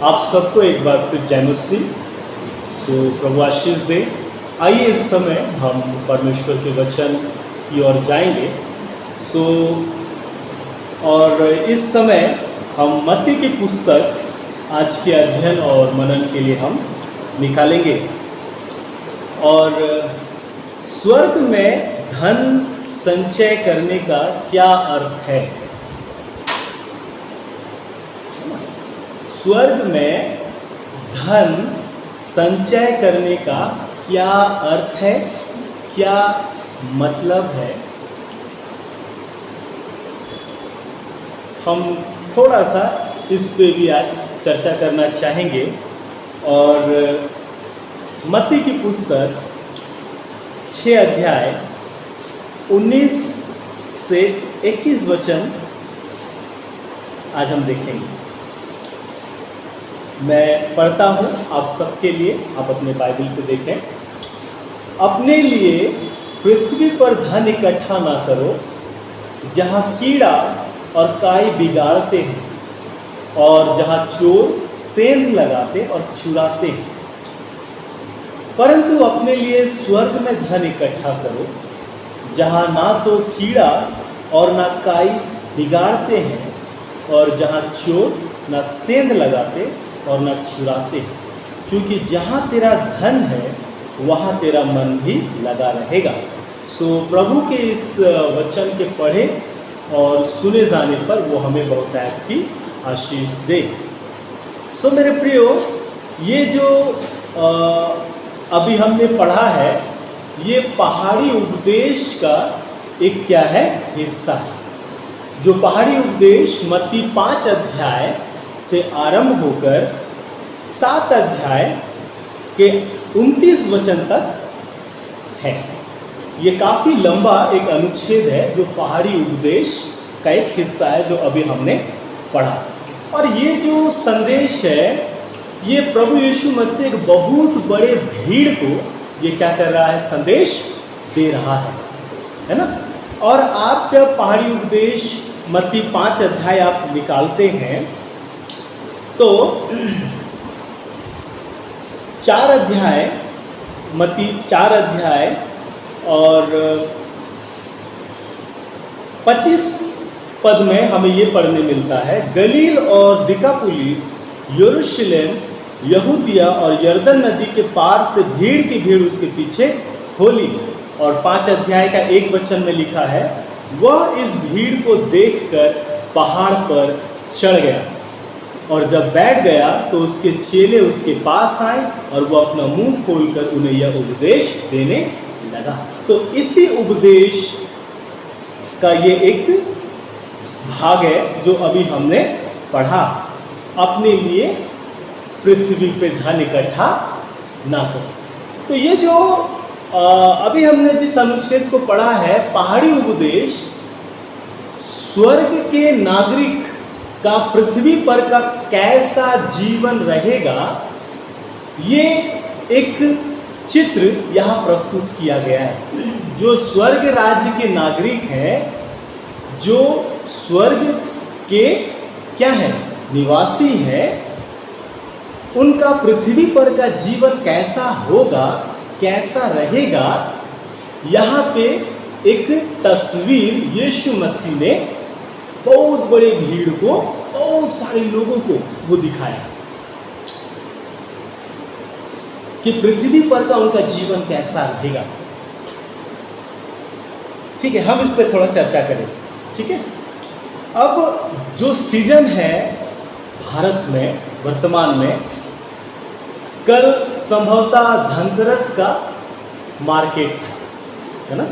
आप सबको एक बार फिर जय मसीह। प्रभु आशीष दे। आइए इस समय हम परमेश्वर के वचन की ओर जाएंगे। और इस समय हम मत्ती की पुस्तक आज के अध्ययन और मनन के लिए हम निकालेंगे। और स्वर्ग में धन संचय करने का क्या अर्थ है? स्वर्ग में धन संचय करने का क्या अर्थ है, क्या मतलब है? हम थोड़ा सा इस पे भी आज चर्चा करना चाहेंगे। और मत्ती की पुस्तक 6 अध्याय 19 से 21 वचन आज हम देखेंगे। मैं पढ़ता हूँ आप सबके लिए, आप अपने बाइबल पे देखें। अपने लिए पृथ्वी पर धन इकट्ठा ना करो, जहाँ कीड़ा और काई बिगाड़ते हैं और जहाँ चोर सेंध लगाते और चुराते हैं। परंतु अपने लिए स्वर्ग में धन इकट्ठा करो, जहाँ ना तो कीड़ा और ना काई बिगाड़ते हैं और जहाँ चोर ना सेंध लगाते और न चुराते हैं। क्योंकि जहाँ तेरा धन है वहाँ तेरा मन भी लगा रहेगा। प्रभु के इस वचन के पढ़े और सुने जाने पर वो हमें बहुतायत की आशीष दे। मेरे प्रियो, ये जो अभी हमने पढ़ा है, ये पहाड़ी उपदेश का एक क्या है, हिस्सा है। जो पहाड़ी उपदेश मत्ती 5 अध्याय से आरंभ होकर 7 अध्याय के 29 वचन तक है। ये काफ़ी लंबा एक अनुच्छेद है जो पहाड़ी उपदेश का एक हिस्सा है, जो अभी हमने पढ़ा। और ये जो संदेश है, ये प्रभु यीशु मसीह एक बहुत बड़े भीड़ को ये क्या कर रहा है, संदेश दे रहा है ना। और आप जब पहाड़ी उपदेश मत्ती 5 अध्याय आप निकालते हैं तो 4 अध्याय, मत्ती 4 अध्याय और 25 पद में हमें ये पढ़ने मिलता है, गलील और दिकापुलिस, यरूशलेम, यहूदिया और यरदन नदी के पार से भीड़ की भीड़ उसके पीछे खोली। और 5 अध्याय का 1 वचन में लिखा है, वह इस भीड़ को देखकर पहाड़ पर चढ़ गया और जब बैठ गया तो उसके चेले उसके पास आए और वो अपना मुंह खोलकर उन्हें यह उपदेश देने लगा। तो इसी उपदेश का ये एक भाग है जो अभी हमने पढ़ा। अपने लिए पृथ्वी पे धन इकट्ठा ना करो। तो ये जो अभी हमने जिस अनुच्छेद को पढ़ा है, पहाड़ी उपदेश, स्वर्ग के नागरिक का पृथ्वी पर का कैसा जीवन रहेगा, ये एक चित्र यहाँ प्रस्तुत किया गया है। जो स्वर्ग राज्य के नागरिक हैं, जो स्वर्ग के क्या है, निवासी हैं, उनका पृथ्वी पर का जीवन कैसा होगा, कैसा रहेगा, यहाँ पे एक तस्वीर यीशु मसीह ने बहुत बड़े भीड़ को, बहुत सारे लोगों को वो दिखाया कि पृथ्वी पर का उनका जीवन कैसा रहेगा। ठीक है, हम इस पर थोड़ा चर्चा करें। ठीक है, अब जो सीजन है भारत में वर्तमान में, कल संभवतः धनतेरस का मार्केट था, है ना।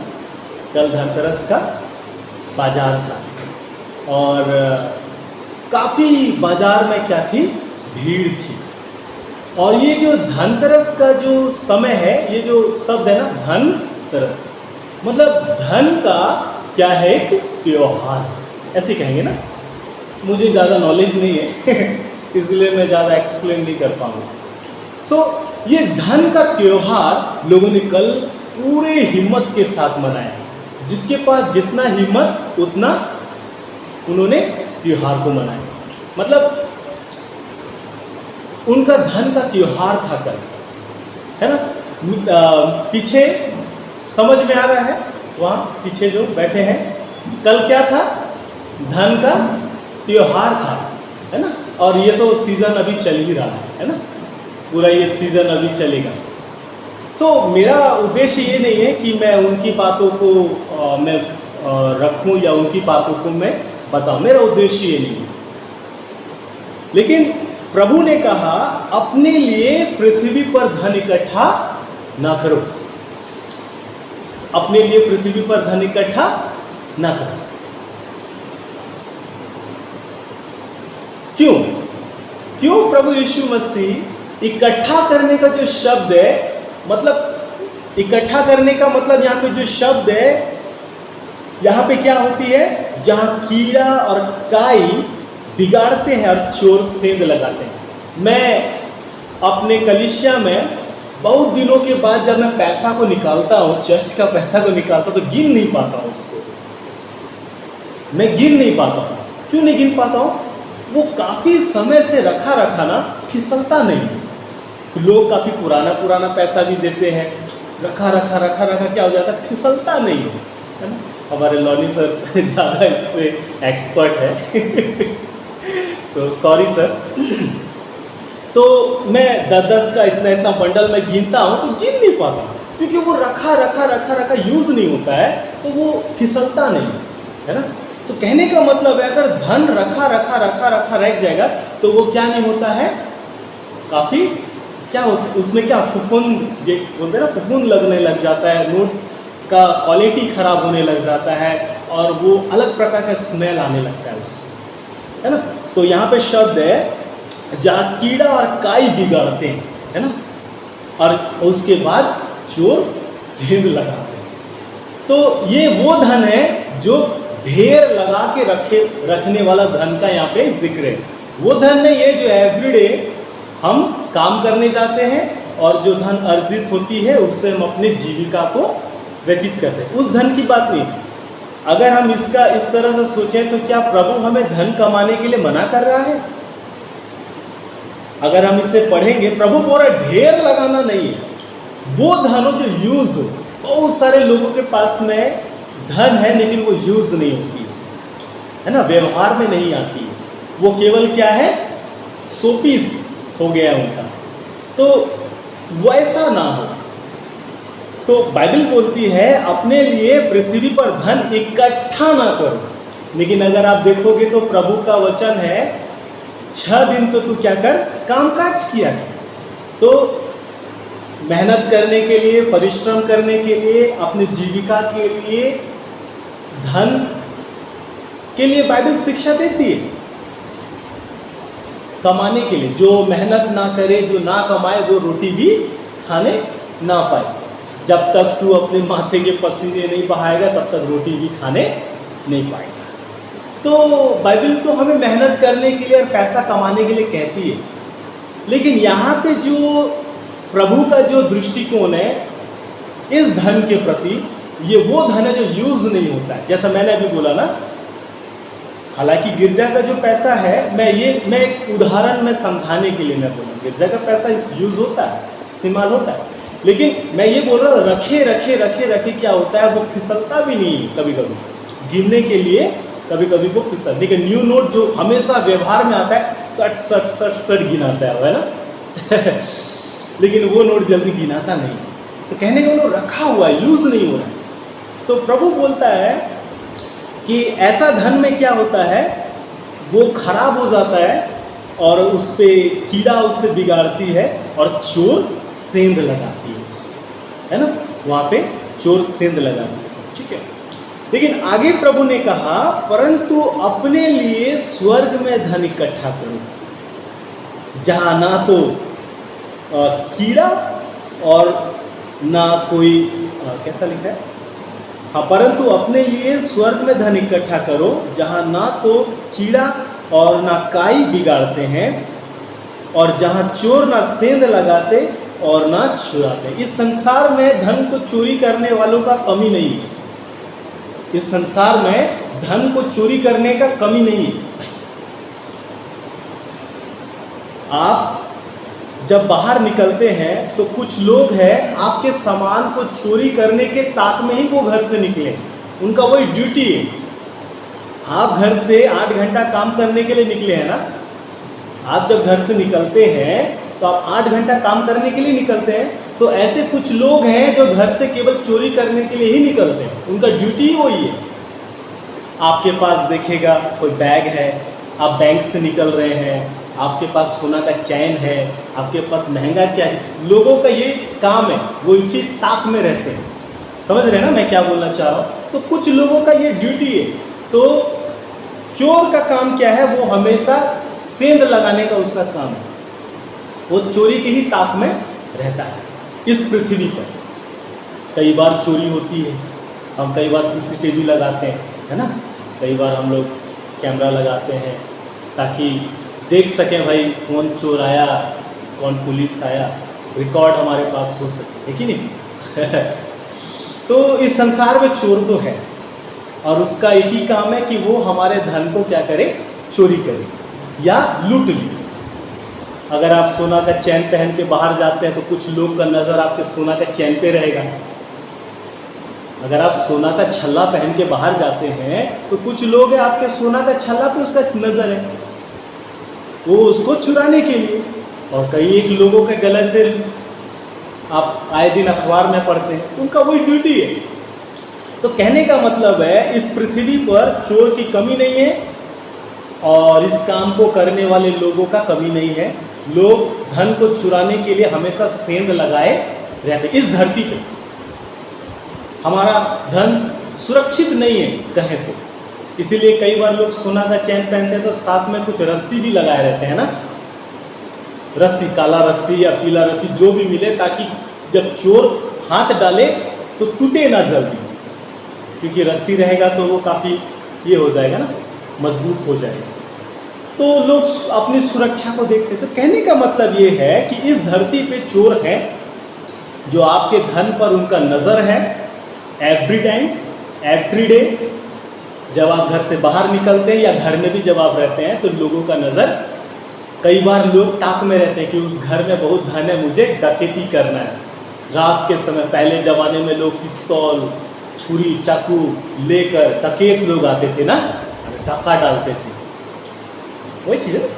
कल धनतेरस का बाजार था और काफ़ी बाजार में क्या थी, भीड़ थी। और ये जो धनतेरस का जो समय है, ये जो शब्द है ना, धनतेरस, मतलब धन का क्या है, एक त्योहार, ऐसे कहेंगे ना। मुझे ज़्यादा नॉलेज नहीं है इसलिए मैं ज़्यादा एक्सप्लेन नहीं कर पाऊँगा। ये धन का त्योहार लोगों ने कल पूरे हिम्मत के साथ मनाया। जिसके पास जितना हिम्मत उतना उन्होंने त्योहार को मनाया। मतलब उनका धन का त्योहार था कल, है ना। पीछे समझ में आ रहा है, वहाँ पीछे जो बैठे हैं, कल क्या था? धन का त्योहार था, है ना। और ये तो सीज़न अभी चल ही रहा है ना, पूरा ये सीज़न अभी चलेगा। मेरा उद्देश्य ये नहीं है कि मैं उनकी बातों को मैं रखूं या उनकी बातों को मैं बताऊं, मेरा उद्देश्य ये नहीं है। लेकिन प्रभु ने कहा अपने लिए पृथ्वी पर धन इकट्ठा ना करो, अपने लिए पृथ्वी पर धन इकट्ठा ना करो। क्यों प्रभु यीशु मसीह इकट्ठा करने का जो शब्द है, मतलब इकट्ठा करने का मतलब यहाँ पे जो शब्द है, यहाँ पे क्या होती है? जहाँ कीड़ा और काई बिगाड़ते हैं और चोर सेंध लगाते हैं। मैं अपने कलीसिया में बहुत दिनों के बाद जब मैं पैसा को निकालता हूँ, चर्च का पैसा को निकालता हूँ, तो गिन नहीं पाता हूँ उसको, मैं गिन नहीं पाता हूँ। क्यों नहीं गिन पाता हूँ? वो काफ़ी समय से रखा ना, फिसलता नहीं। तो लोग काफ़ी पुराना पैसा भी देते हैं, रखा क्या हो जाता है? फिसलता नहीं है ना। हमारे लॉनी सर ज़्यादा इस पर एक्सपर्ट है सॉरी सर। तो मैं 10 का इतना बंडल में गिनता हूँ, तो गिन नहीं पाता, क्योंकि वो रखा यूज़ नहीं होता है, तो वो फिसलता नहीं, है ना। तो कहने का मतलब है, अगर धन रखा रह जाएगा, तो वो क्या नहीं होता है? काफ़ी क्या होता, उसमें क्या फुफुंद बोलते हैं ना, फुफुंद लगने लग जाता है, नोट का क्वालिटी खराब होने लग जाता है, और वो अलग प्रकार का स्मेल आने लगता है उससे, है ना। तो यहाँ पे शब्द है जहाँ कीड़ा और काई बिगाड़ते हैं, है ना, और उसके बाद चोर सेंध लगाते हैं। तो ये वो धन है जो ढेर लगा के रखने वाला धन का यहाँ पे जिक्र है। वो धन नहीं है जो एवरीडे हम काम करने जाते हैं और जो धन अर्जित होती है उससे हम अपने जीविका को व्यतीत करते हैं, उस धन की बात नहीं। अगर हम इसका इस तरह से सोचें, तो क्या प्रभु हमें धन कमाने के लिए मना कर रहा है? अगर हम इसे पढ़ेंगे, प्रभु बोल रहा ढेर लगाना नहीं है, वो धन हो जो यूज हो। बहुत सारे लोगों के पास में धन है, लेकिन वो यूज नहीं होती है ना, व्यवहार में नहीं आती है, वो केवल क्या है? शोपीस हो गया उनका। तो वैसा ना हो। तो बाइबल बोलती है अपने लिए पृथ्वी पर धन इकट्ठा ना करो। लेकिन अगर आप देखोगे तो प्रभु का वचन है 6 दिन तो तू क्या कर? कामकाज किया कर। तो मेहनत करने के लिए, परिश्रम करने के लिए, अपनी जीविका के लिए, धन के लिए बाइबल शिक्षा देती है। कमाने के लिए, जो मेहनत ना करे, जो ना कमाए, वो रोटी भी खाने ना पाए। जब तक तू अपने माथे के पसीने नहीं बहाएगा, तब तक रोटी भी खाने नहीं पाएगा। तो बाइबल तो हमें मेहनत करने के लिए और पैसा कमाने के लिए कहती है, लेकिन यहाँ पे जो प्रभु का जो दृष्टिकोण है इस धन के प्रति, ये वो धन है जो यूज़ नहीं होता है। जैसा मैंने अभी बोला ना, हालांकि गिरजा का जो पैसा है, मैं एक उदाहरण में समझाने के लिए मैं बोला, गिरजा का पैसा इस यूज़ होता है, इस्तेमाल होता है, लेकिन मैं ये बोल रहा हूँ रखे क्या होता है? वो फिसलता भी नहीं है। कभी कभी गिनने के लिए कभी कभी वो फिसल, लेकिन न्यू नोट जो हमेशा व्यवहार में आता है, सट गिनाता है ना लेकिन वो नोट जल्दी गिनाता नहीं। तो कहने का वो रखा हुआ है, यूज़ नहीं हो रहा है। तो प्रभु बोलता है कि ऐसा धन में क्या होता है, वो खराब हो जाता है और उस पर कीड़ा उससे बिगाड़ती है और चोर सेंध लगाती है उससे, है ना। वहाँ पे चोर सेंध लगाती है, ठीक है। लेकिन आगे प्रभु ने कहा, परंतु अपने लिए स्वर्ग में धन इकट्ठा करो, जहाँ ना तो कीड़ा और ना कोई कैसा लिखा है, हाँ, परंतु अपने लिए स्वर्ग में धन इकट्ठा करो, जहाँ ना तो कीड़ा और ना काई बिगाड़ते हैं, और जहाँ चोर ना सेंध लगाते और ना चुराते। इस संसार में धन को चोरी करने वालों का कमी नहीं है। इस संसार में धन को चोरी करने का कमी नहीं है। आप जब बाहर निकलते हैं तो कुछ लोग हैं आपके सामान को चोरी करने के ताक में ही वो घर से निकले, उनका वही ड्यूटी है। आप घर से 8 घंटा काम करने के लिए निकले हैं ना, आप जब घर से निकलते हैं तो आप 8 घंटा काम करने के लिए निकलते हैं। तो ऐसे कुछ लोग हैं जो घर से केवल चोरी करने के लिए ही निकलते हैं, उनका ड्यूटी ही वही है। आपके पास देखेगा कोई बैग है, आप बैंक से निकल रहे हैं, आपके पास सोना का चैन है, आपके पास महंगा क्या है, लोगों का ये काम है, वो इसी ताक में रहते हैं। समझ रहे हैं ना मैं क्या बोलना चाह रहा हूँ? तो कुछ लोगों का ये ड्यूटी है। तो चोर का काम क्या है? वो हमेशा सेंध लगाने का उसका काम है, वो चोरी के ही ताक में रहता है। इस पृथ्वी पर कई बार चोरी होती है, हम कई बार CCTV लगाते हैं, है ना, कई बार हम लोग कैमरा लगाते हैं ताकि देख सकें भाई कौन चोर आया, कौन पुलिस आया, रिकॉर्ड हमारे पास हो सके, है कि नहीं? तो इस संसार में चोर तो है और उसका एक ही काम है कि वो हमारे धन को क्या करे? चोरी करे या लूट ले। अगर आप सोना का चैन पहन के बाहर जाते हैं तो कुछ लोग का नज़र आपके सोना का चैन पे रहेगा। अगर आप सोना का छल्ला पहन के बाहर जाते हैं तो कुछ लोग हैं आपके सोना का छल्ला पे उसका नज़र है, वो उसको चुराने के लिए। और कई एक लोगों के गले से आप आए दिन अखबार में पढ़ते हैं, तो उनका वही ड्यूटी है। तो कहने का मतलब है इस पृथ्वी पर चोर की कमी नहीं है और इस काम को करने वाले लोगों का कमी नहीं है। लोग धन को चुराने के लिए हमेशा सेंध लगाए रहते। इस धरती पे हमारा धन सुरक्षित नहीं है कहें तो, इसीलिए कई बार लोग सोना का चैन पहनते हैं तो साथ में कुछ रस्सी भी लगाए रहते हैं ना, रस्सी, काला रस्सी या पीला रस्सी जो भी मिले, ताकि जब चोर हाथ डाले तो टूटे ना जल्दी, क्योंकि रस्सी रहेगा तो वो काफ़ी ये हो जाएगा ना, मजबूत हो जाएगा। तो लोग अपनी सुरक्षा को देखते हैं। तो कहने का मतलब ये है कि इस धरती पे चोर हैं जो आपके धन पर उनका नज़र है एवरी टाइम, एवरी डे। जब आप घर से बाहर निकलते हैं या घर में भी जब आप रहते हैं तो लोगों का नज़र, कई बार लोग ताक में रहते हैं कि उस घर में बहुत धन है, मुझे डकैती करना है। रात के समय पहले ज़माने में लोग पिस्तौल, छुरी, चाकू लेकर डकैत लोग आते थे ना, डाका डालते थे। वही चीज़ है,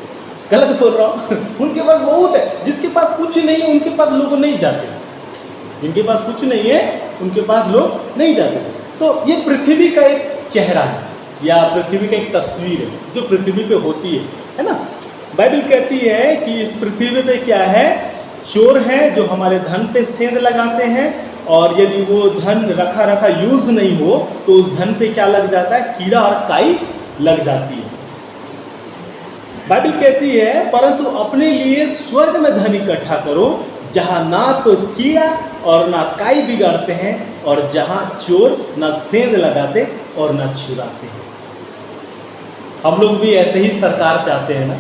गलत बोल रहा हूँ? उनके पास बहुत है, जिसके पास कुछ नहीं है उनके पास लोग नहीं जाते, जिनके पास कुछ नहीं है उनके पास लोग नहीं जाते। तो ये पृथ्वी का एक चेहरा है या पृथ्वी का एक तस्वीर है जो पृथ्वी पे होती है ना। बाइबल कहती है कि इस पृथ्वी पे क्या है? चोर हैं जो हमारे धन पे सेंध लगाते हैं, और यदि वो धन रखा रखा यूज नहीं हो तो उस धन पे क्या लग जाता है? कीड़ा और काई लग जाती है। बाइबल कहती है परंतु अपने लिए स्वर्ग में धन इकट्ठा करो, जहाँ ना तो कीड़ा और ना काई बिगाड़ते हैं, और जहाँ चोर ना सेंध लगाते और ना चुराते हैं। हम लोग भी ऐसे ही सरकार चाहते हैं ना,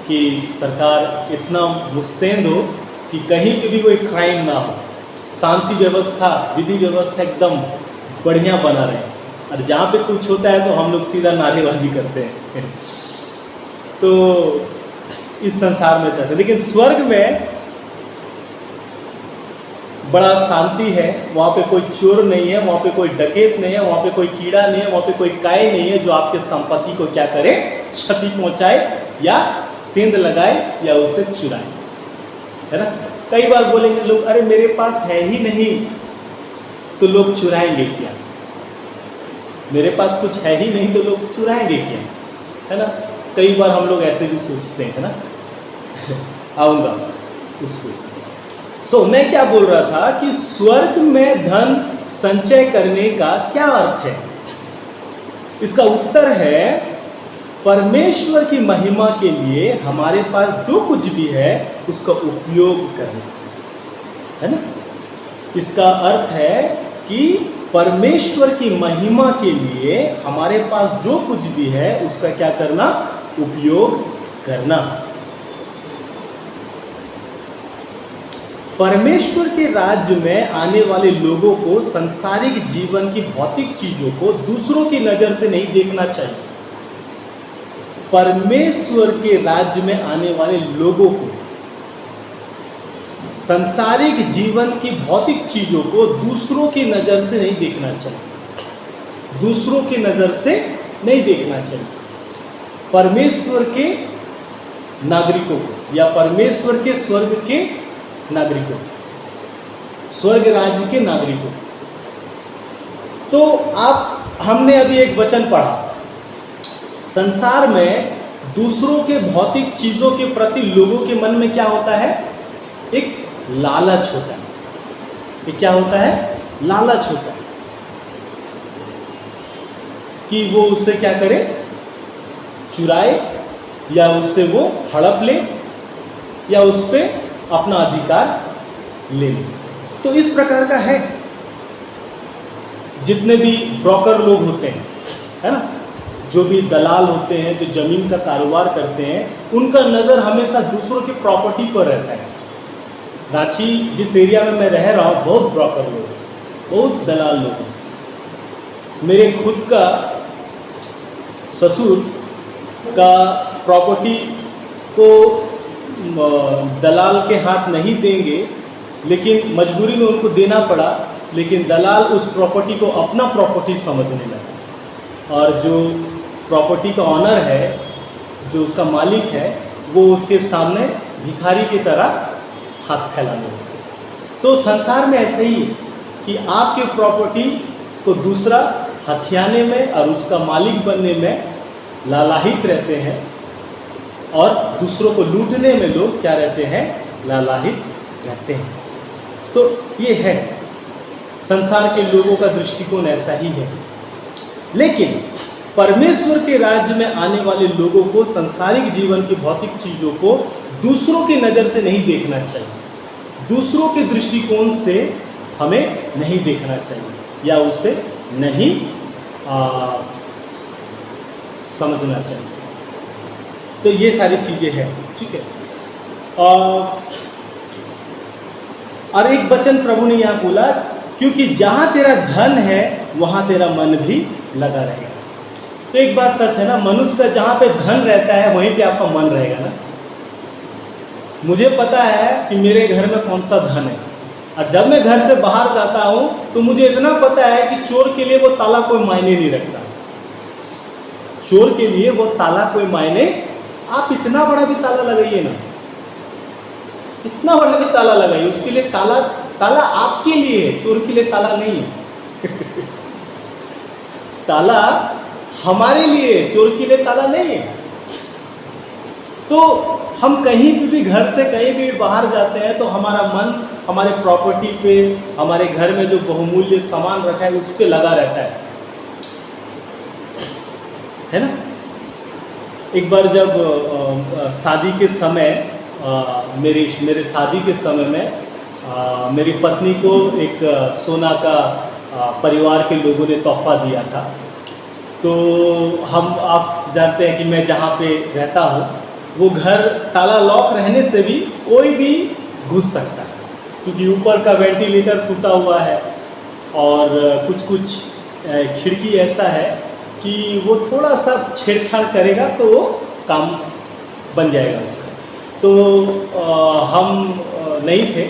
कि सरकार इतना मुस्तैद हो कि कहीं पे भी कोई क्राइम ना हो, शांति व्यवस्था, विधि व्यवस्था एकदम बढ़िया बना रहे, और जहाँ पे कुछ होता है तो हम लोग सीधा नारेबाजी करते हैं। तो इस संसार में कैसे, लेकिन स्वर्ग में बड़ा शांति है, वहाँ पे कोई चोर नहीं है, वहाँ पे कोई डकैत नहीं है, वहाँ पे कोई कीड़ा नहीं है, वहाँ पे कोई काई नहीं है जो आपके संपत्ति को क्या करे? क्षति पहुँचाए या सेंध लगाए या उसे चुराए, है ना। कई बार बोलेंगे लोग, अरे मेरे पास है ही नहीं, तो लोग चुराएंगे क्या? मेरे पास कुछ है ही नहीं तो लोग चुराएंगे क्या, है ना। कई बार हम लोग ऐसे भी सोचते हैं, है ना। आऊँगा उसको। मैं क्या बोल रहा था कि स्वर्ग में धन संचय करने का क्या अर्थ है? इसका उत्तर है परमेश्वर की महिमा के लिए हमारे पास जो कुछ भी है उसका उपयोग करना, है ना। इसका अर्थ है कि परमेश्वर की महिमा के लिए हमारे पास जो कुछ भी है उसका क्या करना? उपयोग करना। परमेश्वर के राज्य में आने वाले लोगों को सांसारिक जीवन की भौतिक चीजों को दूसरों की नज़र से नहीं देखना चाहिए। परमेश्वर के राज्य में आने वाले लोगों को संसारिक जीवन की भौतिक चीज़ों को दूसरों की नज़र से नहीं देखना चाहिए, दूसरों की नज़र से नहीं देखना चाहिए। परमेश्वर के नागरिकों को या परमेश्वर के स्वर्ग के नागरिकों, स्वर्ग राज्य के नागरिकों। तो हमने अभी एक वचन पढ़ा, संसार में दूसरों के भौतिक चीज़ों के प्रति लोगों के मन में क्या होता है? एक लालच होता है। ये क्या होता है? लालच होता है कि वो उससे क्या करे? चुराए, या उससे वो हड़प ले, या उस पर अपना अधिकार ले ले। तो इस प्रकार का है। जितने भी ब्रोकर लोग होते हैं, है ना, जो भी दलाल होते हैं, जो ज़मीन का कारोबार करते हैं, उनका नज़र हमेशा दूसरों की प्रॉपर्टी पर रहता है। रांची जिस एरिया में मैं रह रहा हूँ, बहुत ब्रोकर लोग, बहुत दलाल लोग हैं। मेरे खुद का ससुर का प्रॉपर्टी को दलाल के हाथ नहीं देंगे, लेकिन मजबूरी में उनको देना पड़ा। लेकिन दलाल उस प्रॉपर्टी को अपना प्रॉपर्टी समझने लगा, और जो प्रॉपर्टी का ऑनर है, जो उसका मालिक है, वो उसके सामने भिखारी की तरह हाथ फैलाने लगे। तो संसार में ऐसे ही है कि आपके प्रॉपर्टी को दूसरा हथियाने में और उसका मालिक बनने में लालायित रहते हैं, और दूसरों को लूटने में लोग क्या रहते हैं? लालायित रहते हैं। ये है, संसार के लोगों का दृष्टिकोण ऐसा ही है। लेकिन परमेश्वर के राज्य में आने वाले लोगों को संसारिक जीवन की भौतिक चीज़ों को दूसरों की नज़र से नहीं देखना चाहिए, दूसरों के दृष्टिकोण से हमें नहीं देखना चाहिए, या उससे नहीं समझना चाहिए। तो ये सारी चीज़ें हैं, ठीक है। और एक वचन प्रभु ने यहाँ बोला, क्योंकि जहाँ तेरा धन है वहाँ तेरा मन भी लगा रहेगा। तो एक बात सच है ना, मनुष्य का जहाँ पे धन रहता है वहीं पे आपका मन रहेगा ना। मुझे पता है कि मेरे घर में कौन सा धन है, और जब मैं घर से बाहर जाता हूँ तो मुझे इतना पता है कि चोर के लिए वो ताला कोई मायने नहीं रखता। चोर के लिए वो ताला कोई मायने, आप इतना बड़ा भी ताला लगाइए ना, इतना बड़ा भी ताला लगाइए, उसके लिए ताला आपके लिए है, चोर के लिए ताला नहीं है। ताला हमारे लिए, चोर के लिए ताला नहीं है। तो हम कहीं भी घर से कहीं भी बाहर जाते हैं तो हमारा मन हमारे प्रॉपर्टी पे, हमारे घर में जो बहुमूल्य सामान रखा है उस पे लगा रहता है ना। एक बार जब शादी के समय, मेरे शादी के समय में मेरी पत्नी को एक सोना का परिवार के लोगों ने तोहफा दिया था। तो आप जानते हैं कि मैं जहाँ पे रहता हूँ वो घर ताला लॉक रहने से भी कोई भी घुस सकता है, क्योंकि ऊपर का वेंटिलेटर टूटा हुआ है, और कुछ खिड़की ऐसा है कि वो थोड़ा सा छेड़छाड़ करेगा तो वो काम बन जाएगा उसका। तो हम नहीं थे,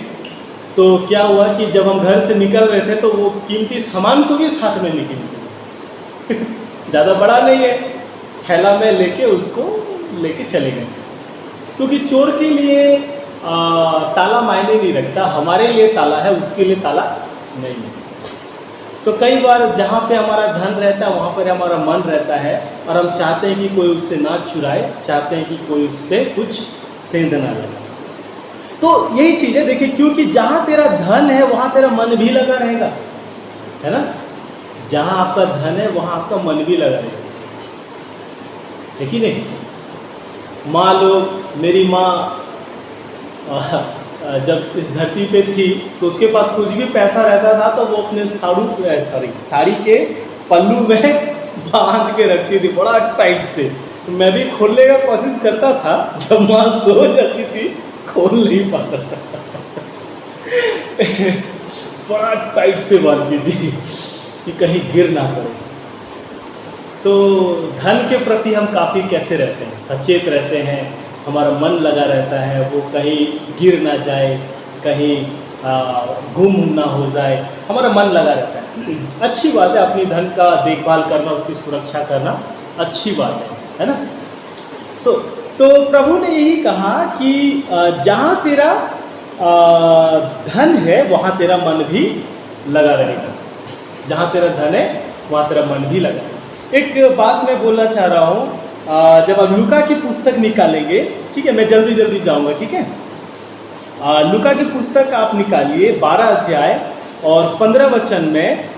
तो क्या हुआ कि जब हम घर से निकल रहे थे तो वो कीमती सामान को भी साथ में लेके निकले। ज़्यादा बड़ा नहीं है, थैला में लेके उसको लेके चले गए, क्योंकि चोर के लिए ताला मायने नहीं रखता। हमारे लिए ताला है, उसके लिए ताला नहीं है। तो कई बार जहाँ पे हमारा धन रहता है वहाँ पर हमारा मन रहता है, और हम चाहते हैं कि कोई उससे ना चुराए, चाहते हैं कि कोई उस पर कुछ सेंध ना लगे। तो यही चीज़ है, देखिए, क्योंकि जहाँ तेरा धन है वहाँ तेरा मन भी लगा रहेगा, है ना। जहाँ आपका धन है वहाँ आपका मन भी लगा रहेगा, है कि नहीं। माँ लोग, मेरी माँ जब इस धरती पे थी तो उसके पास कुछ भी पैसा रहता था तो वो अपने साड़ी के पल्लू में बांध के रखती थी बड़ा टाइट से। मैं भी खोलने का कोशिश करता था, जब माँ सो जाती थी खोल नहीं पाता था। बड़ा टाइट से बांधती थी कि कहीं गिर ना पड़े। तो धन के प्रति हम काफ़ी कैसे रहते हैं, सचेत रहते हैं, हमारा मन लगा रहता है, वो कहीं गिर ना जाए, कहीं गुम ना हो जाए, हमारा मन लगा रहता है। अच्छी बात है, अपनी धन का देखभाल करना, उसकी सुरक्षा करना अच्छी बात है ना। तो प्रभु ने यही कहा कि जहाँ तेरा धन है वहाँ तेरा मन भी लगा रहेगा। जहाँ तेरा धन है वहाँ तेरा मन भी लगा। एक बात मैं बोलना चाह रहा हूँ, जब आप लूका की पुस्तक निकालेंगे, ठीक है, मैं जल्दी जल्दी जाऊँगा, ठीक है। लूका की पुस्तक आप निकालिए 12 अध्याय और 15 वचन में,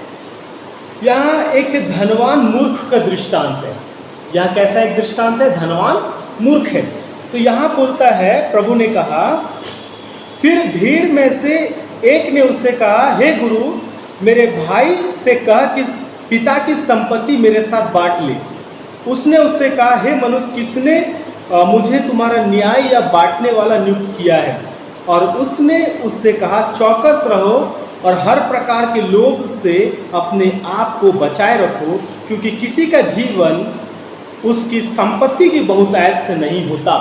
यहाँ एक धनवान मूर्ख का दृष्टांत है। यहाँ कैसा एक दृष्टांत है? धनवान मूर्ख है। तो यहाँ बोलता है, प्रभु ने कहा, फिर भीड़ में से एक ने उससे कहा, हे गुरु, मेरे भाई से कह कि पिता की संपत्ति मेरे साथ बांट ले। उसने उससे कहा, हे मनुष्य, किसने मुझे तुम्हारा न्याय या बांटने वाला नियुक्त किया है? और उसने उससे कहा, चौकस रहो और हर प्रकार के लोभ से अपने आप को बचाए रखो, क्योंकि किसी का जीवन उसकी संपत्ति की बहुतायत से नहीं होता।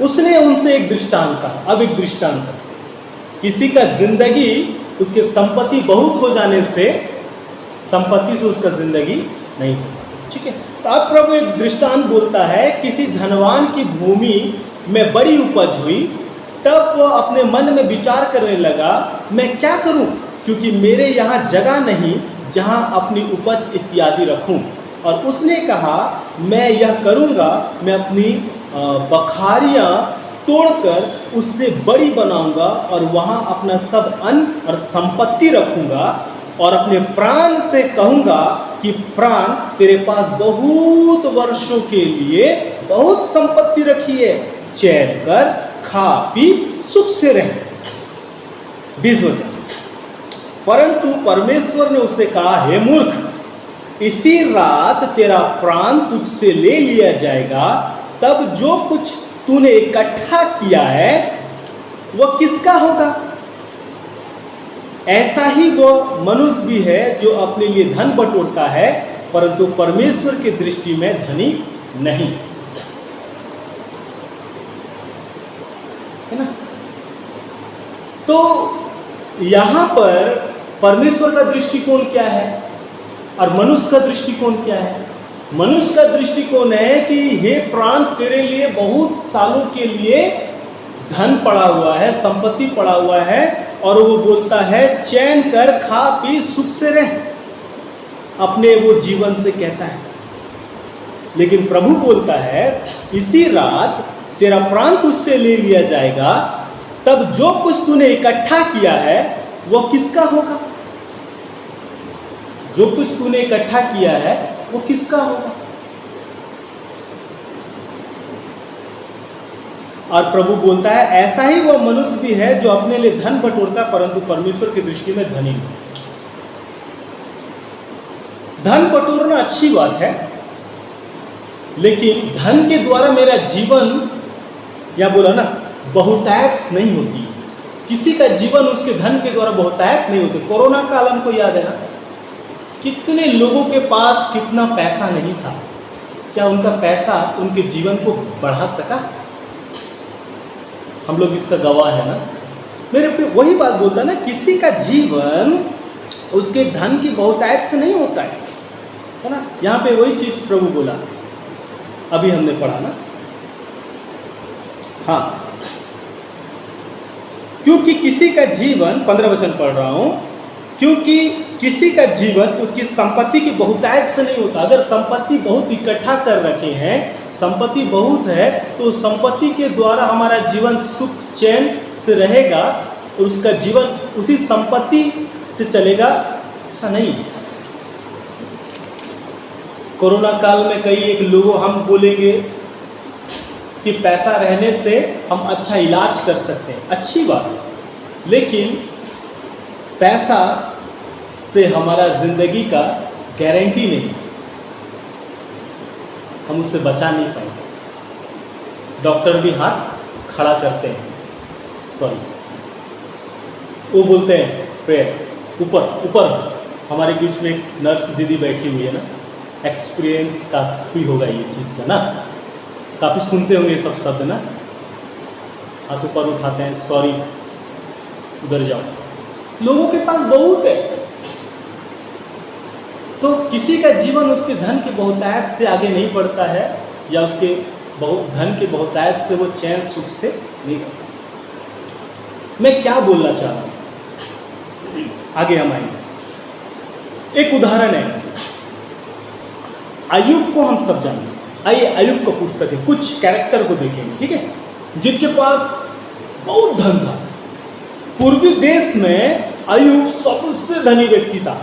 उसने उनसे एक दृष्टांत कहा। अब एक दृष्टांत, किसी का जिंदगी उसके संपत्ति बहुत हो जाने से, संपत्ति से उसका जिंदगी नहीं होता, ठीक है। तो अब प्रभु एक दृष्टांत बोलता है, किसी धनवान की भूमि में बड़ी उपज हुई, तब वो अपने मन में विचार करने लगा, मैं क्या करूं, क्योंकि मेरे यहाँ जगह नहीं जहाँ अपनी उपज इत्यादि रखूं। और उसने कहा, मैं यह करूँगा, मैं अपनी बखारियाँ तोड़कर उससे बड़ी बनाऊंगा और वहाँ अपना सब अन्न और संपत्ति रखूँगा, और अपने प्राण से कहूँगा कि प्राण, तेरे पास बहुत वर्षों के लिए बहुत संपत्ति रखी है, चैन कर, खा पी, सुख से रह। 20 वचन, परंतु परमेश्वर ने उससे कहा, हे मूर्ख, इसी रात तेरा प्राण तुझसे ले लिया जाएगा, तब जो कुछ तूने इकट्ठा किया है वह किसका होगा? ऐसा ही वो मनुष्य भी है जो अपने लिए धन बटोरता है, परंतु परमेश्वर की दृष्टि में धनी नहीं, है ना। तो यहां पर परमेश्वर का दृष्टिकोण क्या है और मनुष्य का दृष्टिकोण क्या है? मनुष्य का दृष्टिकोण है कि हे प्राण, तेरे लिए बहुत सालों के लिए धन पड़ा हुआ है, संपत्ति पड़ा हुआ है, और वो बोलता है चैन कर, खा पी, सुख से रह, अपने वो जीवन से कहता है। लेकिन प्रभु बोलता है, इसी रात तेरा प्राण तुझसे ले लिया जाएगा, तब जो कुछ तूने इकट्ठा किया है वो किसका होगा? जो कुछ तूने इकट्ठा किया है वो किसका होगा? और प्रभु बोलता है, ऐसा ही वो मनुष्य भी है जो अपने लिए धन बटोरता, परंतु परमेश्वर की दृष्टि में धनी नहीं। धन बटोरना अच्छी बात है, लेकिन धन के द्वारा मेरा जीवन, या बोला ना, बहुतायत नहीं होती। किसी का जीवन उसके धन के द्वारा बहुतायत नहीं होती। कोरोना काल हमको याद है ना, कितने लोगों के पास कितना पैसा नहीं था, क्या उनका पैसा उनके जीवन को बढ़ा सका? हम लोग इसका गवाह है ना। मेरे पे वही बात बोलता है ना, किसी का जीवन उसके धन की बहुतायत से नहीं होता है ना। यहाँ पे वही चीज प्रभु बोला, अभी हमने पढ़ा ना। हाँ, क्योंकि किसी का जीवन, 15 वचन पढ़ रहा हूं, क्योंकि किसी का जीवन उसकी संपत्ति की बहुतायत से नहीं होता। अगर संपत्ति बहुत इकट्ठा कर रखे हैं, संपत्ति बहुत है, तो संपत्ति के द्वारा हमारा जीवन सुख चैन से रहेगा और उसका जीवन उसी संपत्ति से चलेगा, ऐसा नहीं। कोरोना काल में कई एक लोगों, हम बोलेंगे कि पैसा रहने से हम अच्छा इलाज कर सकते हैं, अच्छी बात है, लेकिन पैसा से हमारा जिंदगी का गारंटी नहीं, हम उससे बचा नहीं पाएंगे। डॉक्टर भी हाथ खड़ा करते हैं, सॉरी, वो बोलते हैं प्रेयर, ऊपर ऊपर। हमारे बीच में एक नर्स दीदी बैठी हुई है ना, एक्सपीरियंस काफ़ी होगा ये चीज़ का ना, काफ़ी सुनते होंगे ये सब शब्द ना। हाथ ऊपर उठाते हैं, सॉरी उधर जाओ। लोगों के पास बहुत है, तो किसी का जीवन उसके धन के बहुतायत से आगे नहीं बढ़ता है, या उसके धन के बहुतायत से वो चैन सुख से नहीं रहता। मैं क्या बोलना चाह रहा हूँ, आगे हम आएंगे। एक उदाहरण है, अय्यूब को हम सब जानते हैं। आइए अय्यूब का पुस्तक है, कुछ कैरेक्टर को देखेंगे, ठीक है, जिनके पास बहुत धन था। पूर्वी देश में अय्यूब सबसे धनी व्यक्ति था।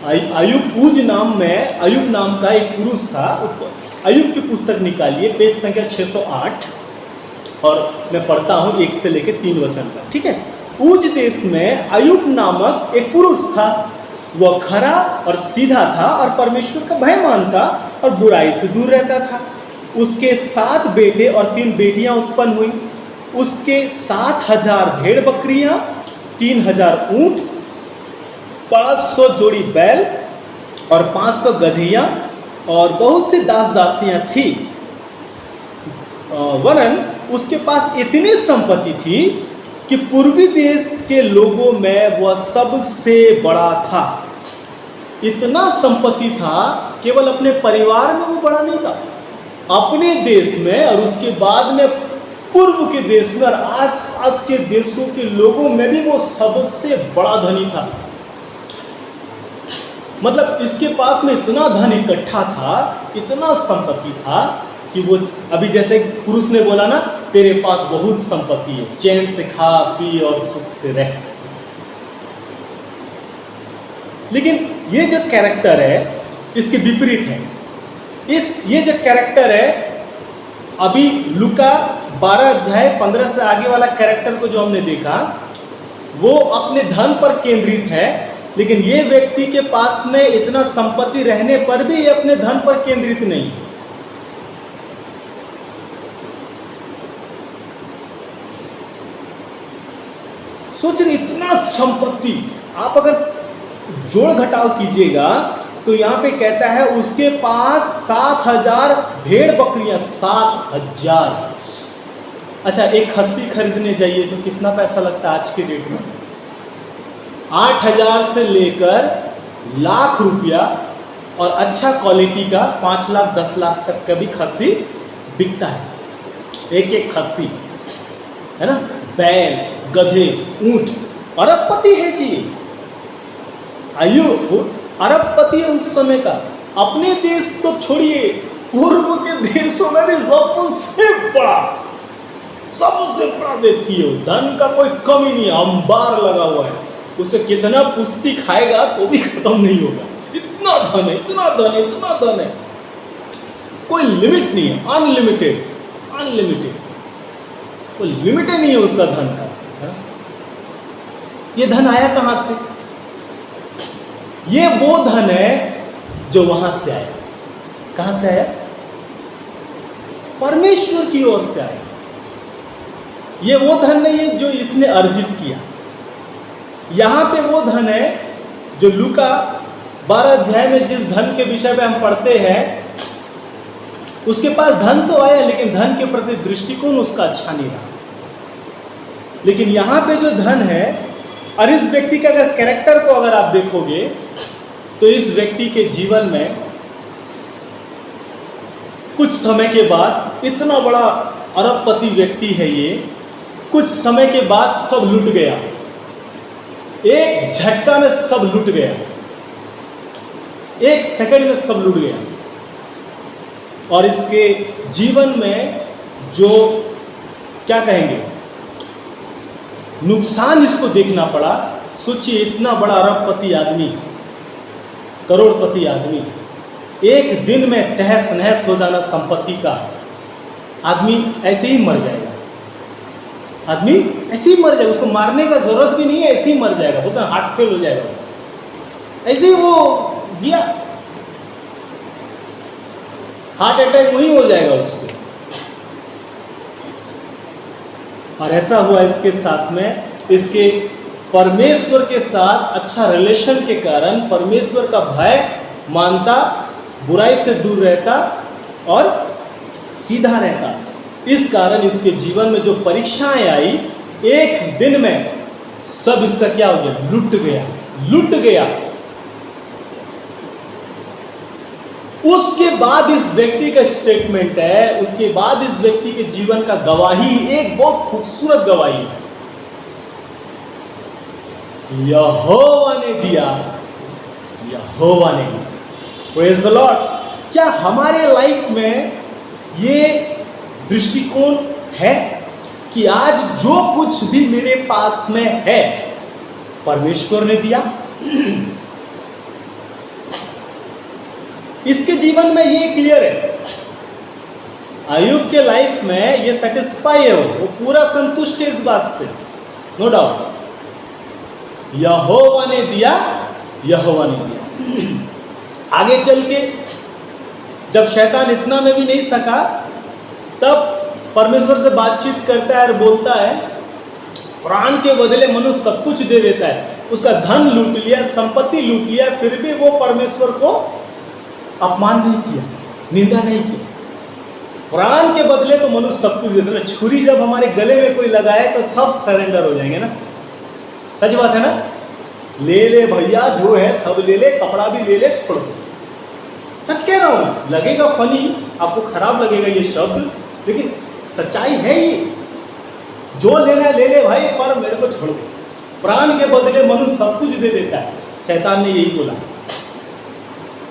अय्यूब ऊज नाम में अय्यूब नाम का एक पुरुष था। अय्यूब की पुस्तक निकालिए, पेज संख्या 608, और मैं पढ़ता हूँ 1 से लेकर 3 वचन तक, ठीक है। ऊज देश में अय्यूब नामक एक पुरुष था। वह खरा और सीधा था और परमेश्वर का भय मानता और बुराई से दूर रहता था। उसके 7 बेटे और 3 बेटियां उत्पन्न हुई। उसके 7,000 भेड़ बकरियां, 3,000 ऊंट, 500 जोड़ी बैल और 500 गधेयां और बहुत सी दास दासियां थी। वरन उसके पास इतनी संपत्ति थी कि पूर्वी देश के लोगों में वह सबसे बड़ा था। इतना संपत्ति था, केवल अपने परिवार में वो बड़ा नहीं था, अपने देश में और उसके बाद में पूर्व के देश में और आसपास के देशों के लोगों में भी वो सबसे बड़ा धनी था। मतलब इसके पास में इतना धन इकट्ठा था, इतना संपत्ति था कि वो, अभी जैसे पुरुष ने बोला ना, तेरे पास बहुत संपत्ति है, चैन से खा पी और सुख से रह। लेकिन ये जो कैरेक्टर है इसके विपरीत है। ये जो कैरेक्टर है, अभी लूका 12 अध्याय 15 से आगे वाला कैरेक्टर को जो हमने देखा, वो अपने धन पर केंद्रित है। लेकिन ये व्यक्ति के पास में इतना संपत्ति रहने पर भी ये अपने धन पर केंद्रित नहीं। सोच रहे, इतना संपत्ति आप अगर जोड़ घटाव कीजिएगा तो यहाँ पे कहता है उसके पास 7,000 भेड़ बकरियां, 7,000। अच्छा, एक खस्सी खरीदने जाइए तो कितना पैसा लगता है आज के डेट में? 8,000 से लेकर लाख रुपया, और अच्छा क्वालिटी का 5 लाख 10 लाख तक का भी खस्सी बिकता है। एक खस्सी है ना, बैल, गधे, ऊंट। अरबपति है जी अय्यूब, अरबपति है उस समय का। अपने देश तो छोड़िए, पूर्व के देशों में भी सबसे बड़ा व्यक्ति है। धन का कोई कमी नहीं, अंबार लगा हुआ है। उसका कितना पुष्टि खाएगा तो भी खत्म नहीं होगा। इतना धन है, इतना धन है, इतना धन है, कोई लिमिट नहीं है। अनलिमिटेड, कोई लिमिट नहीं है उसका धन का। ये धन आया कहां से? ये वो धन है जो वहां से आया। कहां से आया? परमेश्वर की ओर से आया। ये वो धन नहीं है जो इसने अर्जित किया। यहां पे वो धन है जो लूका 12 अध्याय में जिस धन के विषय में हम पढ़ते हैं, उसके पास धन तो आया लेकिन धन के प्रति दृष्टिकोण उसका अच्छा नहीं रहा। लेकिन यहां पे जो धन है, और इस व्यक्ति का अगर कैरेक्टर को अगर आप देखोगे तो इस व्यक्ति के जीवन में कुछ समय के बाद, इतना बड़ा अरबपति व्यक्ति है ये, कुछ समय के बाद सब लुट गया। एक झटका में सब लुट गया, एक सेकंड में सब लुट गया। और इसके जीवन में जो क्या कहेंगे नुकसान इसको देखना पड़ा। सोचिए, इतना बड़ा अरबपति आदमी, करोड़पति आदमी, एक दिन में तहस नहस हो जाना संपत्ति का। आदमी ऐसे ही मर जाएगा, आदमी ऐसे ही मर जाएगा। उसको मारने का जरूरत भी नहीं है, ऐसे ही मर जाएगा। बोलते हैं हार्ट फेल हो जाएगा, ऐसे ही वो गया, हार्ट अटैक वही हो जाएगा उसको। और ऐसा हुआ इसके साथ में। इसके परमेश्वर के साथ अच्छा रिलेशन के कारण, परमेश्वर का भय मानता, बुराई से दूर रहता और सीधा रहता। इस कारण इसके जीवन में जो परीक्षाएं आई, एक दिन में सब इसका क्या हो गया? लुट गया, लुट गया। उसके बाद इस व्यक्ति का स्टेटमेंट है, उसके बाद इस व्यक्ति के जीवन का गवाही, एक बहुत खूबसूरत गवाही है। यहोवा ने दिया, यहोवा ने दिया। Praise the Lord. क्या हमारे लाइफ में ये दृष्टिकोण है कि आज जो कुछ भी मेरे पास में है परमेश्वर ने दिया? इसके जीवन में ये क्लियर है, अय्यूब के लाइफ में ये सेटिस्फाई है, वो पूरा संतुष्ट है इस बात से, नो डाउट। यहोवा ने दिया, यहोवा ने दिया। आगे चल के जब शैतान इतना में भी नहीं सका, तब परमेश्वर से बातचीत करता है और बोलता है, प्राण के बदले मनुष्य सब कुछ दे देता है, उसका धन लूट लिया, संपत्ति लूट लिया, फिर भी वो परमेश्वर को अपमान नहीं किया, निंदा नहीं किया। प्राण के बदले तो मनुष्य सब कुछ देता है। छुरी जब हमारे गले में कोई लगाए तो सब सरेंडर हो जाएंगे ना, सच बात है ना? ले ले भैया, जो है सब ले ले, कपड़ा भी ले ले, छोड़ दो। सच कह रहा हूं, लगेगा फनी, आपको खराब लगेगा ये शब्द, लेकिन सच्चाई है ये। जो लेना है ले ले भाई, पर मेरे को छोड़ दे। प्राण के बदले मनुष्य सब कुछ दे देता है। शैतान ने यही बोला।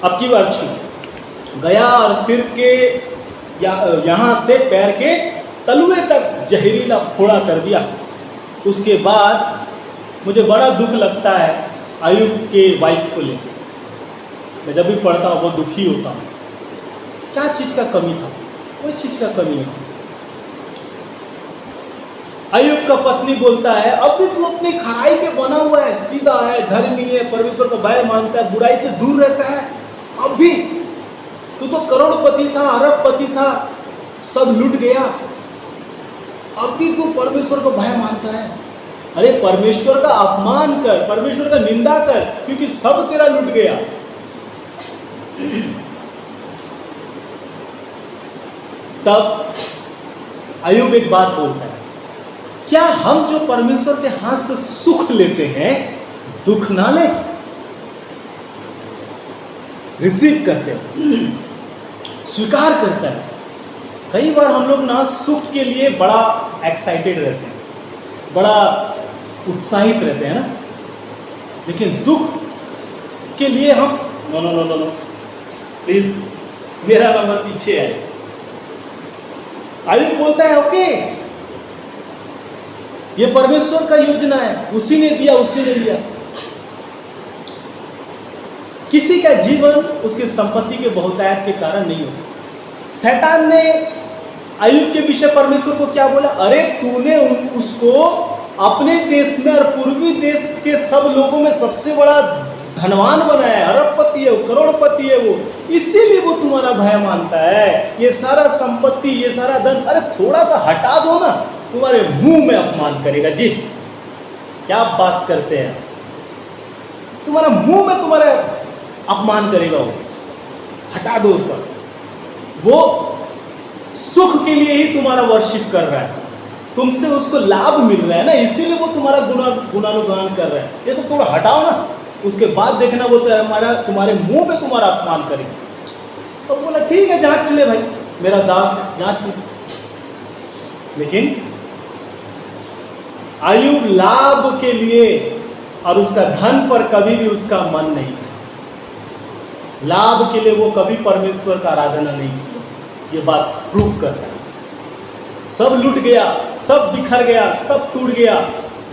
अब की बार छू गया और सिर के यहाँ से पैर के तलुए तक जहरीला फोड़ा कर दिया। उसके बाद मुझे बड़ा दुख लगता है अय्यूब के वाइफ को लेकर। मैं जब भी पढ़ता हूँ बहुत दुखी होता हूँ। क्या चीज़ का कमी था? कोई चीज़ का कमी नहीं। अय्यूब का पत्नी बोलता है, अब भी तू अपनी खराई पे बना हुआ है, सीधा है, धर्मी है, परमेश्वर को भय मानता है, बुराई से दूर रहता है। अब भी तू तो करोड़पति था, अरबपति था, सब लूट गया, अब भी तू परमेश्वर को भय मानता है। अरे परमेश्वर का अपमान कर, परमेश्वर का निंदा कर, क्योंकि सब तेरा लूट गया। तब अय्यूब एक बात बोलता है, क्या हम जो परमेश्वर के हाथ से सुख लेते हैं दुख ना ले? रिसीव करते हैं, स्वीकार करता है। कई बार हम लोग ना सुख के लिए बड़ा एक्साइटेड रहते हैं, बड़ा उत्साहित रहते हैं ना, लेकिन दुख के लिए हम no no no no no, please मेरा नंबर पीछे है। अय्यूब बोलता है ओके, ये परमेश्वर का योजना है, उसी ने दिया, उसी ने दिया। किसी का जीवन उसकी संपत्ति के बहुतायत के कारण नहीं होता। शैतान ने अय्यूब के विषय परमेश्वर को क्या बोला? अरे तूने उसको अपने देश में और पूर्वी देश के सब लोगों में सबसे बड़ा धनवान बनाया है, अरबपति है वो, करोड़पति है वो, इसीलिए वो तुम्हारा भय मानता है। ये सारा संपत्ति, ये सारा धन, अरे थोड़ा सा हटा दो ना, तुम्हारे मुंह में अपमान करेगा। जी क्या बात करते हैं, तुम्हारा मुंह में तुम्हारे अपमान करेगा वो, हटा दो सब। वो सुख के लिए ही तुम्हारा वर्शिप कर रहा है, तुमसे उसको लाभ मिल रहा है ना, इसीलिए वो तुम्हारा गुणानुगान कर रहा है। ये सब थोड़ा हटाओ ना, उसके बाद देखना वो तुम्हारे मुंह पे तुम्हारा अपमान करेगा। तो बोला ठीक है, जांच ले भाई, मेरा दास है, जांच ले। लेकिन अय्यूब लाभ के लिए और उसका धन पर कभी भी उसका मन नहीं था। लाभ के लिए वो कभी परमेश्वर का आराधना नहीं किया। ये बात प्रूव कर रहा है। सब लूट गया, सब बिखर गया, सब टूट गया,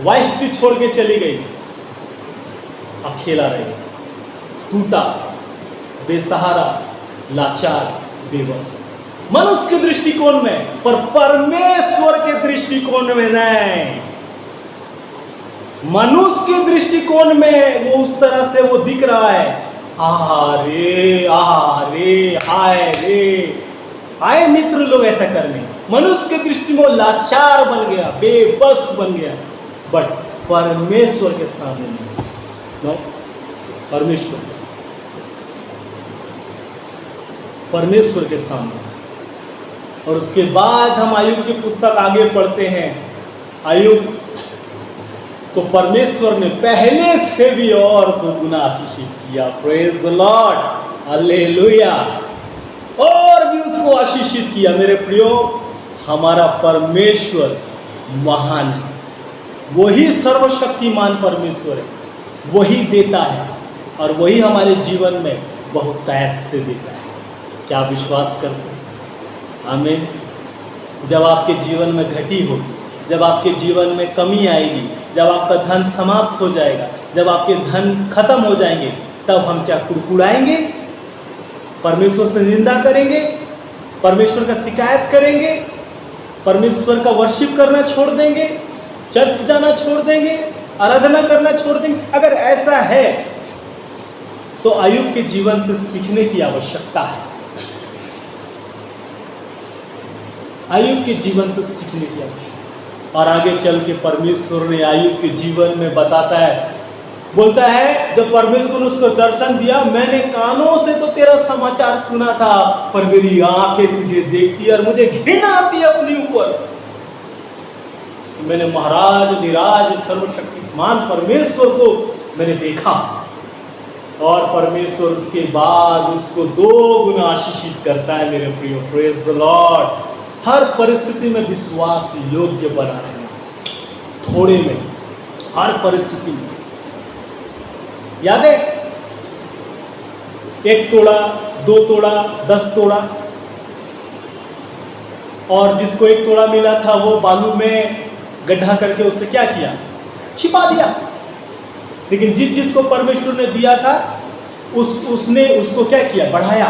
वाइफ भी छोड़ के चली गई, अकेला रह गया, टूटा, बेसहारा, लाचार, बेबस। मनुष्य के दृष्टिकोण में, पर परमेश्वर के दृष्टिकोण में नहीं। मनुष्य के दृष्टिकोण में वो उस तरह से वो दिख रहा है, आरे हाय रे, आए मित्र लोग ऐसा करने। मनुष्य के दृष्टि में लाचार बन गया, बेबस बन गया, बट परमेश्वर के सामने नहीं। नो, परमेश्वर के सामने, परमेश्वर के सामने। और उसके बाद हम अय्यूब की पुस्तक आगे पढ़ते हैं। अय्यूब को परमेश्वर ने पहले से भी और दुगुना आशीषित किया। Praise the Lord, hallelujah. और भी उसको आशीषित किया। मेरे प्रियो, हमारा परमेश्वर महान है, वही सर्वशक्तिमान परमेश्वर है, वही देता है और वही हमारे जीवन में बहुतायत से देता है। क्या विश्वास करते हैं? आमीन। जब आपके जीवन में घटी होगी, जब आपके जीवन में कमी आएगी, जब आपका धन समाप्त हो जाएगा, जब आपके धन खत्म हो जाएंगे, तब हम क्या कुड़कुड़ाएंगे? परमेश्वर से निंदा करेंगे? परमेश्वर का शिकायत करेंगे? परमेश्वर का वर्शिप करना छोड़ देंगे? चर्च जाना छोड़ देंगे? आराधना करना छोड़ देंगे? अगर ऐसा है तो अय्यूब के जीवन से सीखने की आवश्यकता है। अय्यूब के जीवन से सीखने की आवश्यकता। और आगे चल के परमेश्वर ने अय्यूब के जीवन में बताता है, बोलता है, जब परमेश्वर ने उसको दर्शन दिया, मैंने कानों से तो तेरा समाचार सुना था, पर मेरी आंखें तुझे देखती और मुझे घृणा आती है अपने ऊपर। मैंने महाराज अधिराज सर्वशक्तिमान परमेश्वर को मैंने देखा। और परमेश्वर उसके बाद उसको 2 गुना आशीषित करता है। मेरे प्रियो, प्रेज द लॉर्ड। हर परिस्थिति में विश्वास योग्य बना रहना, थोड़े में, हर परिस्थिति में। याद है, 1 तोड़ा, 2 तोड़ा, 10 तोड़ा। और जिसको 1 तोड़ा मिला था वो बालू में गड्ढा करके उसे क्या किया? छिपा दिया। लेकिन जिसको परमेश्वर ने दिया था उसने उसको क्या किया? बढ़ाया,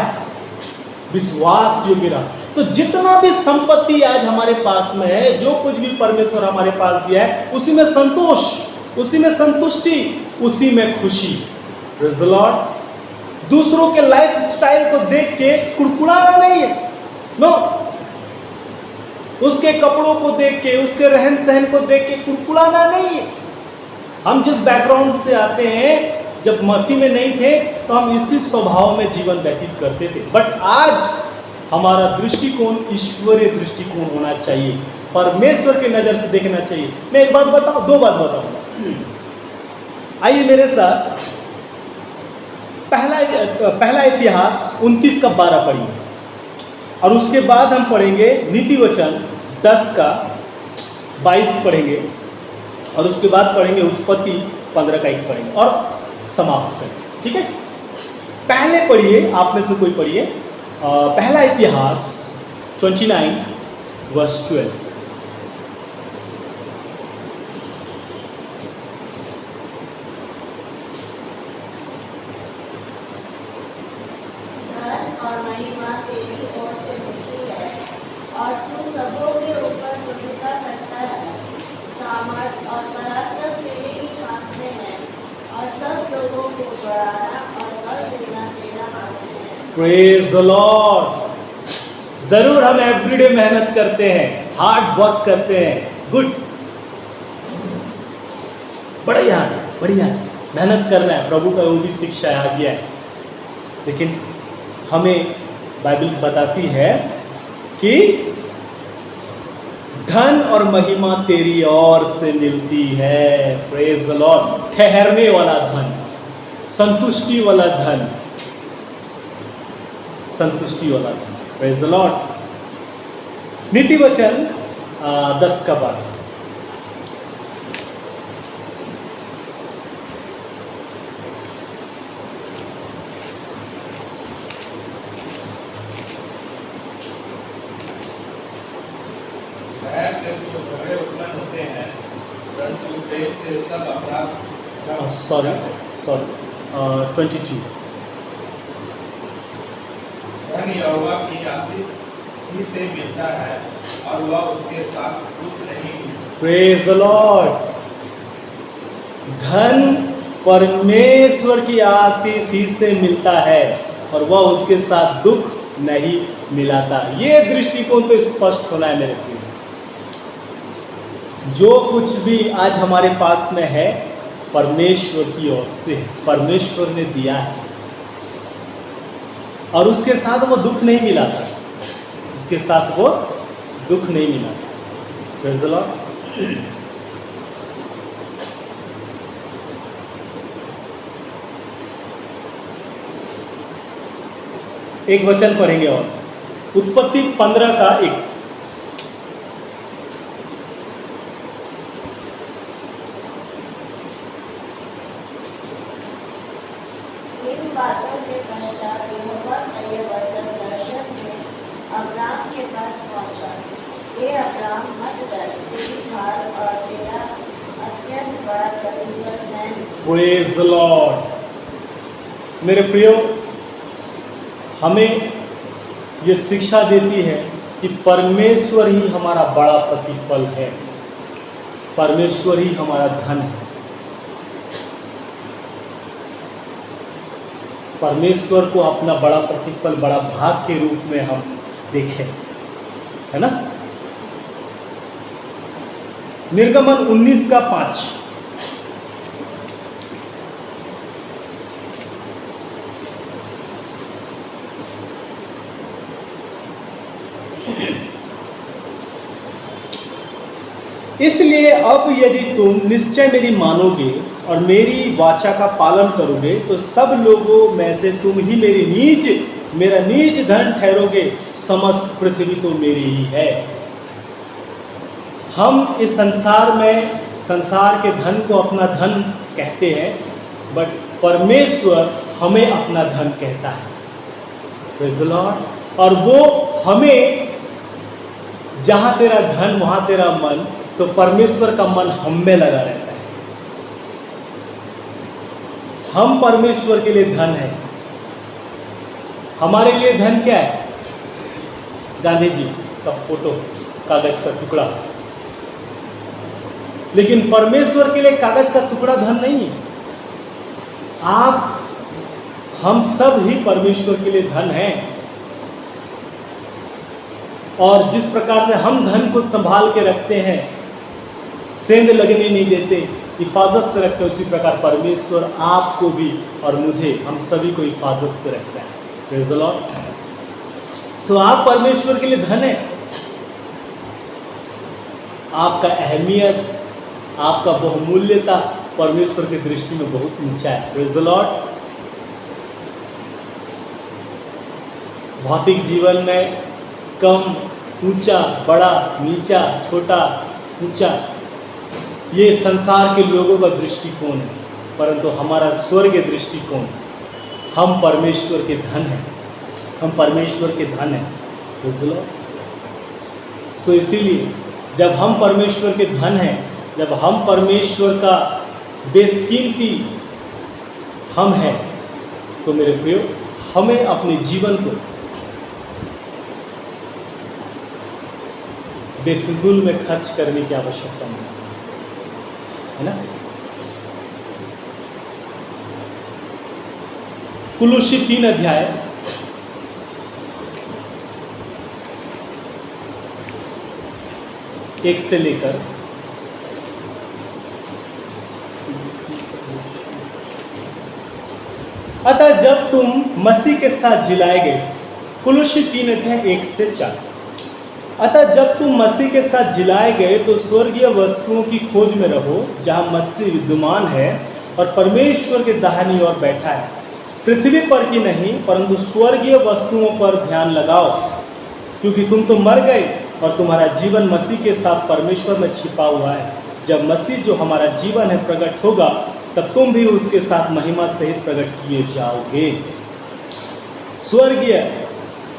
विश्वास योग्य रहा। तो जितना भी संपत्ति आज हमारे पास में है, जो कुछ भी परमेश्वर हमारे पास दिया है, उसी में संतोष, उसी में संतुष्टि, उसी में खुशी। Praise the Lord. दूसरों के लाइफ स्टाइल को देख के कुड़कुड़ाना नहीं है, नो। उसके कपड़ों को देख के, उसके रहन सहन को देख के कुड़कुड़ाना नहीं है। हम जिस बैकग्राउंड से आते हैं, जब मसीह में नहीं थे तो हम इसी स्वभाव में जीवन व्यतीत करते थे। बट आज हमारा दृष्टिकोण ईश्वरीय दृष्टिकोण होना चाहिए, परमेश्वर के नज़र से देखना चाहिए। मैं एक बात बताऊं, 2 बात बताऊंगा। आइए मेरे साथ पहला इतिहास 29 का 12 पढ़िए, और उसके बाद हम पढ़ेंगे नीति वचन 10 का 22 पढ़ेंगे, और उसके बाद पढ़ेंगे उत्पत्ति 15 का 1 पढ़ेंगे और समाप्त करेंगे। ठीक है, पहले पढ़िए, आप में से कोई पढ़िए पहला इतिहास 29 वर्स 12। और महिमा तेरी ओर से मिलती है और तू सबों के ऊपर प्रभुता करता है। सामर्थ और पराक्रम तेरे ही हाथ में है और सब लोगों को बढ़ाना और बल देना तेरा हाथ में है। Praise the Lord. जरूर हम एवरीडे मेहनत करते हैं, हार्ड वर्क करते हैं, गुड, बढ़िया बढ़िया, मेहनत करना है, प्रभु का वो भी शिक्षा आ गया है। लेकिन हमें बाइबल बताती है कि धन और महिमा तेरी ओर से मिलती है। Praise the Lord. ठहरने वाला धन, संतुष्टि वाला धन, संतुष्टि वाला धन। Praise the Lord. नीति वचन 10 का 12। सॉरी 22। धन यहोवा की आशीष ही से मिलता है और वह उसके साथ दुख नहीं। Praise the Lord. धन परमेश्वर की आशीष ही से मिलता है और वह उसके साथ दुख नहीं मिलाता। ये दृष्टिकोण तो स्पष्ट होना है मेरे प्रिय। जो कुछ भी आज हमारे पास में है परमेश्वर की ओर से, परमेश्वर ने दिया है, और उसके साथ वो दुख नहीं मिलाता, उसके साथ वो दुख नहीं मिलाता। Praise the Lord. एक वचन पढ़ेंगे और उत्पत्ति 15:1। इन बातों के पश्चात यहोवा का यह वचन दर्शन में अब्राम के पास पहुंचा, हे अब्राम, मत डर, तेरी ढाल और तेरा अत्यंत बड़ा प्रतिफल मैं प्रेज द लॉर्ड। मेरे प्रियो, हमें ये शिक्षा देती है कि परमेश्वर ही हमारा बड़ा प्रतिफल है, परमेश्वर ही हमारा धन है। परमेश्वर को अपना बड़ा प्रतिफल, बड़ा भाग के रूप में हम देखें, है ना। निर्गमन 19:5। इसलिए अब यदि तुम निश्चय मेरी मानोगे और मेरी वाचा का पालन करोगे तो सब लोगों में से तुम ही मेरा नीज धन ठहरोगे, समस्त पृथ्वी तो मेरी ही है। हम इस संसार के धन को अपना धन कहते हैं, बट परमेश्वर हमें अपना धन कहता है। Praise the Lord. और वो हमें, जहाँ तेरा धन वहाँ तेरा मन, तो परमेश्वर का मन हम में लगा रहता है। हम परमेश्वर के लिए धन है। हमारे लिए धन क्या है? गांधी जी का फोटो, कागज का टुकड़ा। लेकिन परमेश्वर के लिए कागज का टुकड़ा धन नहीं है। हम सब ही परमेश्वर के लिए धन हैं। और जिस प्रकार से हम धन को संभाल के रखते हैं, सेंध लगने नहीं देते, हिफाजत से रखते हैं, उसी प्रकार परमेश्वर आपको भी और मुझे, हम सभी को हिफाजत से रखता है। Praise the Lord. सो आप परमेश्वर के लिए धन है। आपका अहमियत, आपका बहुमूल्यता परमेश्वर की दृष्टि में बहुत ऊंचा है। Praise the Lord. भौतिक जीवन में कम, ऊंचा, बड़ा, नीचा, छोटा, ऊंचा, ये संसार के लोगों का दृष्टिकोण है, परंतु हमारा स्वर्गीय दृष्टिकोण, हम परमेश्वर के धन हैं। हम परमेश्वर के धन हैं। Praise the Lord. सो इसीलिए जब हम परमेश्वर के धन हैं, जब हम परमेश्वर का बेशकीमती हम हैं, तो मेरे प्रियो, हमें अपने जीवन को बेफिजूल में खर्च करने की आवश्यकता नहीं है ना। कुलुसी 3 अध्याय 1 से लेकर 'अतः जब तुम मसीह के साथ जिलाए गए', कुलुसी 3 अध्याय 1 से 4। अतः जब तुम मसीह के साथ जिलाए गए तो स्वर्गीय वस्तुओं की खोज में रहो, जहाँ मसीह विद्यमान है और परमेश्वर के दाहिनी ओर बैठा है। पृथ्वी पर की नहीं, परंतु स्वर्गीय वस्तुओं पर ध्यान लगाओ, क्योंकि तुम तो मर गए और तुम्हारा जीवन मसीह के साथ परमेश्वर में छिपा हुआ है। जब मसीह जो हमारा जीवन है प्रकट होगा, तब तुम भी उसके साथ महिमा सहित प्रकट किए जाओगे। स्वर्गीय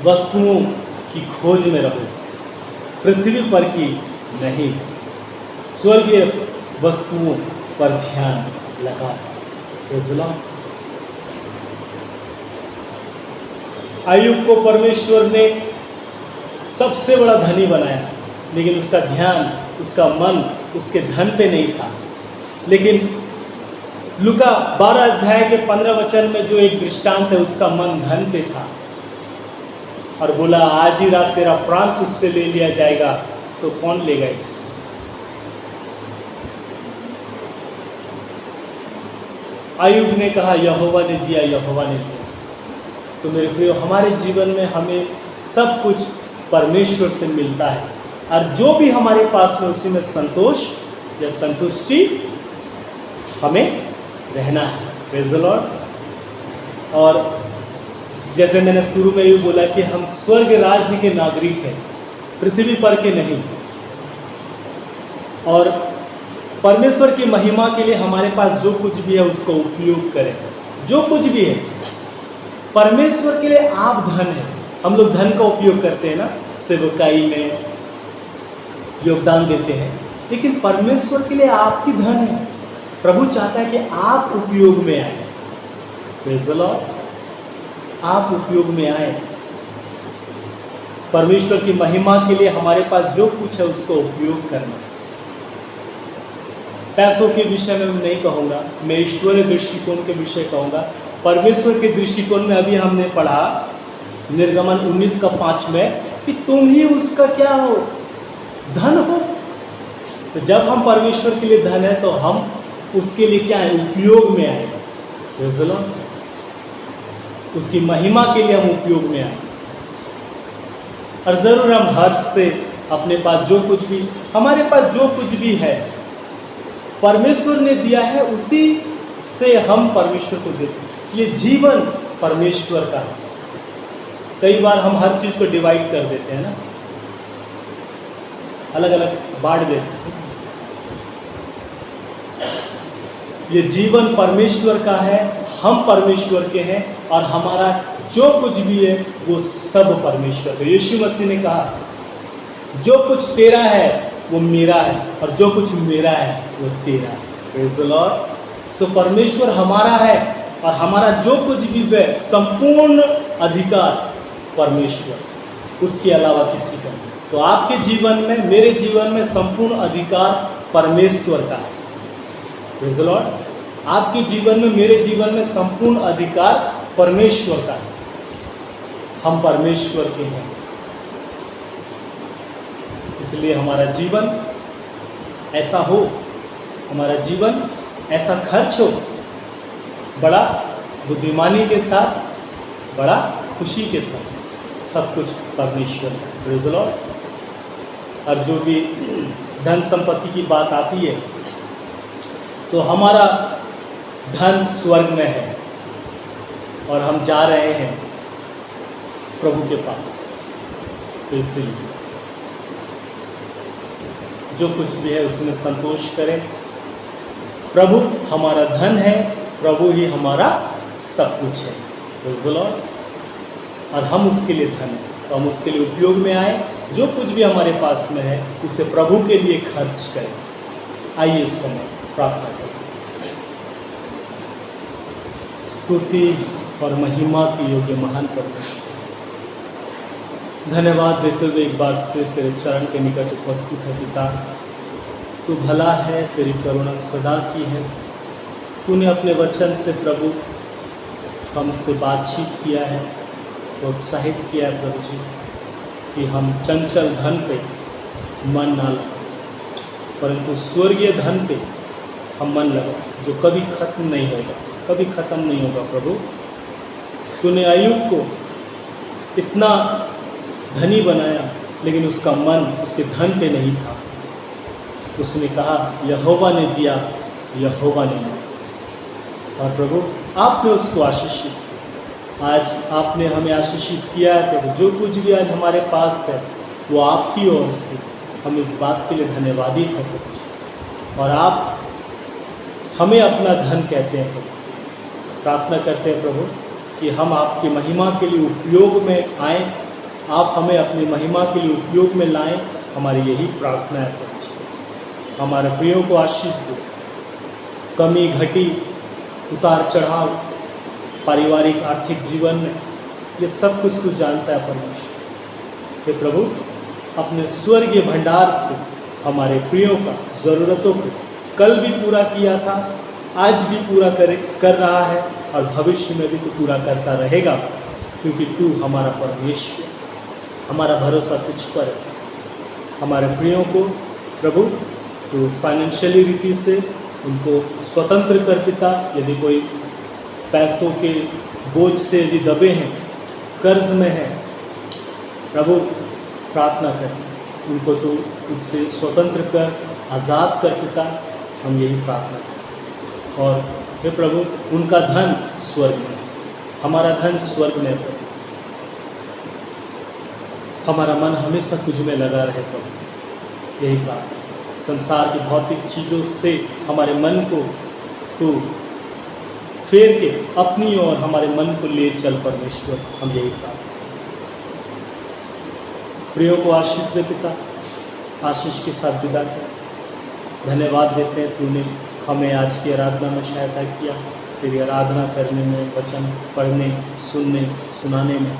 वस्तुओं की खोज में रहो, पृथ्वी पर की नहीं। स्वर्गीय वस्तुओं पर ध्यान लगाओ। Praise the Lord. अय्यूब को परमेश्वर ने सबसे बड़ा धनी बनाया, लेकिन उसका ध्यान, उसका मन उसके धन पे नहीं था। लेकिन लूका 12 अध्याय के 15 वचन में जो एक दृष्टांत है, उसका मन धन पे था और बोला, आज ही रात तेरा प्राण तुझसे ले लिया जाएगा, तो कौन लेगा इसे? अय्यूब ने कहा, यहोवा ने दिया, यहोवा ने दिया। तो मेरे प्रियो, हमारे जीवन में हमें सब कुछ परमेश्वर से मिलता है, और जो भी हमारे पास में उसी में संतोष या संतुष्टि हमें रहना है। Praise the Lord. और जैसे मैंने शुरू में भी बोला कि हम स्वर्ग राज्य के नागरिक हैं, पृथ्वी पर के नहीं। और परमेश्वर की महिमा के लिए हमारे पास जो कुछ भी है उसको उपयोग करें। जो कुछ भी है परमेश्वर के लिए आप धन है। हम लोग धन का उपयोग करते हैं ना, सेवकाई में योगदान देते हैं, लेकिन परमेश्वर के लिए आप ही धन है। प्रभु चाहता है कि आप उपयोग में आए। प्रेज़ द लॉर्ड, आप उपयोग में आए। परमेश्वर की महिमा के लिए हमारे पास जो कुछ है उसको उपयोग करना। पैसों के विषय में मैं नहीं कहूँगा, मैं ईश्वरीय दृष्टिकोण के विषय कहूँगा। परमेश्वर के दृष्टिकोण में अभी हमने पढ़ा निर्गमन 19:5 में कि तुम ही उसका क्या हो, धन हो। तो जब हम परमेश्वर के लिए धन है तो हम उसके लिए क्या है, उपयोग में आए। प्रेज़ द लॉर्ड, उसकी महिमा के लिए हम उपयोग में आए। और ज़रूर हम हर्ष से अपने पास जो कुछ भी, हमारे पास जो कुछ भी है परमेश्वर ने दिया है, उसी से हम परमेश्वर को देते हैं। ये जीवन परमेश्वर का है। कई बार हम हर चीज़ को डिवाइड कर देते हैं ना, अलग अलग बांट देते हैं। ये जीवन परमेश्वर का है, हम परमेश्वर के हैं, और हमारा जो कुछ भी है वो सब परमेश्वर का। यीशु मसीह ने कहा जो कुछ तेरा है वो मेरा है, और जो कुछ मेरा है वो तेरा है। Praise the Lord. सो परमेश्वर हमारा है, और हमारा जो कुछ भी है संपूर्ण अधिकार परमेश्वर, उसके अलावा किसी का नहीं। तो आपके जीवन में, मेरे जीवन में संपूर्ण अधिकार परमेश्वर का है। Praise the Lord. आपके जीवन में, मेरे जीवन में संपूर्ण अधिकार परमेश्वर का है। हम परमेश्वर के हैं, इसलिए हमारा जीवन ऐसा हो, हमारा जीवन ऐसा खर्च हो, बड़ा बुद्धिमानी के साथ, बड़ा खुशी के साथ, सब कुछ परमेश्वर का। Praise the Lord. और जो भी धन संपत्ति की बात आती है तो हमारा धन स्वर्ग में है, और हम जा रहे हैं प्रभु के पास। तो इसलिए जो कुछ भी है उसमें संतोष करें। प्रभु हमारा धन है, प्रभु ही हमारा सब कुछ है। Praise the Lord. और हम उसके लिए धन है, तो हम उसके लिए उपयोग में आए। जो कुछ भी हमारे पास में है उसे प्रभु के लिए खर्च करें। आइए इस समय प्रार्थना करें। स्तुति और महिमा की योग्य महान परमेश्वर, धन्यवाद देते हुए एक बार फिर तेरे चरण के निकट उपस्थित है। पिता, तू भला है, तेरी करुणा सदा की है। तूने अपने वचन से प्रभु हमसे बातचीत किया है, प्रोत्साहित किया है प्रभु जी, कि हम चंचल धन पे मन ना लगाएं, परंतु स्वर्गीय धन पे हम मन लगाएं, जो कभी खत्म नहीं होगा, कभी ख़त्म नहीं होगा। प्रभु, तूने अय्यूब को इतना धनी बनाया, लेकिन उसका मन उसके धन पे नहीं था। उसने कहा यहोवा ने दिया, यहोवा ने लिया। और प्रभु, आपने उसको आशीषित किया। आज आपने हमें आशीषित किया है प्रभु। जो कुछ भी आज हमारे पास है वो आपकी ओर से, हम इस बात के लिए धन्यवादित हैं प्रभु जी। और आप हमें अपना धन कहते हैं प्रभु। प्रार्थना करते हैं प्रभु कि हम आपकी महिमा के लिए उपयोग में आएँ, आप हमें अपनी महिमा के लिए उपयोग में लाएं। हमारी यही प्रार्थना है प्रभु जी। हमारे प्रियों को आशीष दो। कमी घटी, उतार चढ़ाव पारिवारिक आर्थिक जीवन में, ये सब कुछ तू जानता है परमेश्वर। हे प्रभु, अपने स्वर्गीय भंडार से हमारे प्रियों का ज़रूरतों को कल भी पूरा किया था, आज भी पूरा कर रहा है, और भविष्य में भी तू पूरा करता रहेगा, क्योंकि तू हमारा परमेश्वर, हमारा भरोसा तुझ पर है। हमारे प्रियों को प्रभु तो फाइनेंशियली रीति से उनको स्वतंत्र कर पिता। यदि कोई पैसों के बोझ से यदि दबे हैं, कर्ज में हैं, प्रभु प्रार्थना करते उनको तो उससे स्वतंत्र कर, आज़ाद कर पिता। हम यही प्रार्थना करते हैं। और हे प्रभु, उनका धन स्वर्ग में है, हमारा धन स्वर्ग में है प्रभु। हमारा मन हमेशा तुझ में लगा रहे प्रभु, यही प्रार्थना। संसार की भौतिक चीज़ों से हमारे मन को तू फेर के अपनी ओर हमारे मन को ले चल परमेश्वर, हम यही प्रार्थना। प्रियो को आशीष दे पिता, आशीष के साथ विदा कर। धन्यवाद देते हैं तूने हमें आज की आराधना में सहायता किया। तेरी आराधना करने में, वचन पढ़ने, सुनने, सुनाने में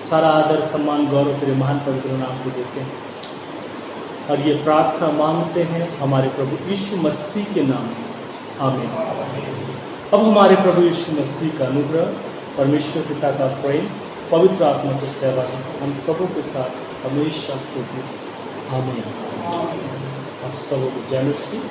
सारा आदर सम्मान गौरव तेरे महान पवित्र नाम को देते हैं और ये प्रार्थना मांगते हैं हमारे प्रभु यीशु मसीह के नाम में, आमीन। अब हमारे प्रभु यीशु मसीह का अनुग्रह, परमेश्वर पिता का प्रेम, पवित्र आत्मा की सेवा हम सबों के साथ हमेशा होती है, आमीन। आप सबों को जय मसीह।